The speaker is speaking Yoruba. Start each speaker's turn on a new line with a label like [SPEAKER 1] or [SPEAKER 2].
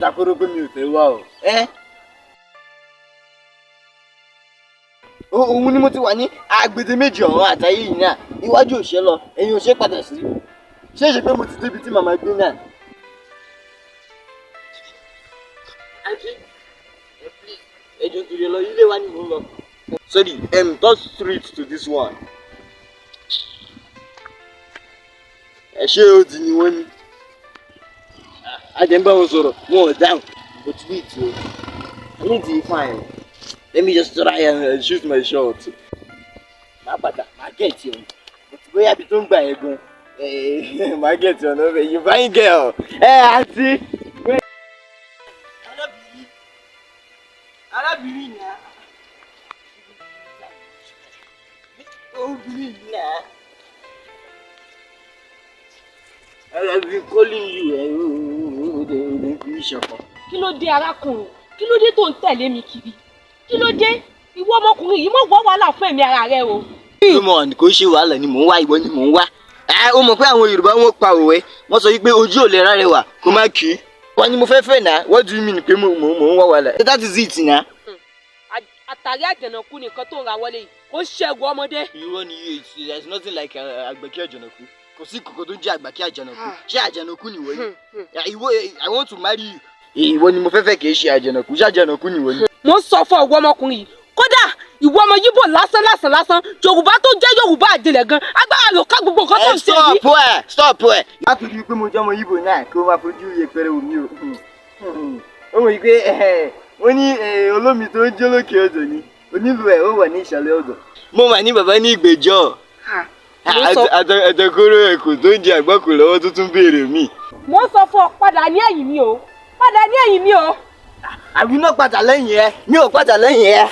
[SPEAKER 1] Takoro pé mi ò fẹ́ wá o. Òun ni mo ti wà ní agbede méjì ọ̀run àtayé yìí náà. Iwájú ò ṣe lọ, ẹ̀yìn ò ṣe padà sí. Ṣé ṣe pé mo ti débi tí màmá gbé náà? Ẹjọ́ torí lọ ilé wa ni mò ń lọ. Sorry, talk straight to this one. Ẹ ṣé odi ni wọ́n ní. Ajẹ́ ń bá wọn sọ̀rọ̀, wọn ò dáhùn. But wait o, I need to find. Let me just try and shoot my shot. Má bàtà, má gẹ̀ẹ́tì ọ̀nà. But bóyá ibi tó ń gbà yẹn gan. Má gẹ̀ẹ́tì ọ̀nà ọ̀bẹ, you fine girl. Àǹtí. Arábìnrin náà. Obìnrin náà. I've been calling you.
[SPEAKER 2] Kí ló dé arákùnrin? Kí ló dé tó ń tẹ̀lé mi kiri? Kí ló dé? Ìwọ ọmọkùnrin yìí mọ̀ wọ́ wàhálà fún ẹ̀mí ara rẹ o.
[SPEAKER 1] Come kò ṣe wàhálà ni mò ń wá, ìwọ ni mò ń wá. Ó mọ̀ pé àwọn Yorùbá wọn pa òwe, wọ́n sọ wípé ojú ò lè rárẹwà kó má kí. Wọ́n ní mo fẹ́ fẹ́ náà, what do you mean pé mò ń wá wàhálà? That is it náà.
[SPEAKER 2] Àtàrí àjànàkú nìkan tó ń ra wọlé yìí, kò ṣẹ́gun ọmọdé.
[SPEAKER 1] Irọ́ ni yóò there is nothing like àgbẹ̀kí àjànàkú. Kò sí kòkó tó jẹ́ àgbàkí àjànàkú. Ṣé àjànàkú ni ìwọ ni? I want to marry you. Ìwọ ni mo fẹ́ kì í ṣe àjànàkú. Ṣé àjànàkú ni ìwọ ni?
[SPEAKER 2] Mo ń sọ fún ọwọ́ ọmọkùnrin yìí. Kódà ìwọ ọmọ Yíbò lásán Yorùbá tó jẹ́ Yorùbá àjẹlẹ̀ gan agbára ló ká gbogbo nǹkan tó ń ṣe yìí.
[SPEAKER 1] Stop ẹ̀. Má fi rí i pé mo jẹ́ ọmọ Yíbò náà kí o máa fojú yẹpẹrẹ wò mí o. Ó mọ̀ pé wọ́n ní olómi tó ń jó lókè odò ni onílù ẹ̀ ó wà ní ìsàlẹ̀ odò. Mo mà ní bàbá ní ìgbẹ́jọ́. Àtẹkóró ẹ̀kọ́ tó ń jẹ àgbákò lọ́wọ́ tó tún béèrè mi.
[SPEAKER 2] Mo sọ fún ọ padà ní ẹ̀yìn mi o. Padà ní ẹ̀yìn mi o.
[SPEAKER 1] Àbí náà padà lẹ́yìn ẹ, mi ò padà lẹ́yìn ẹ.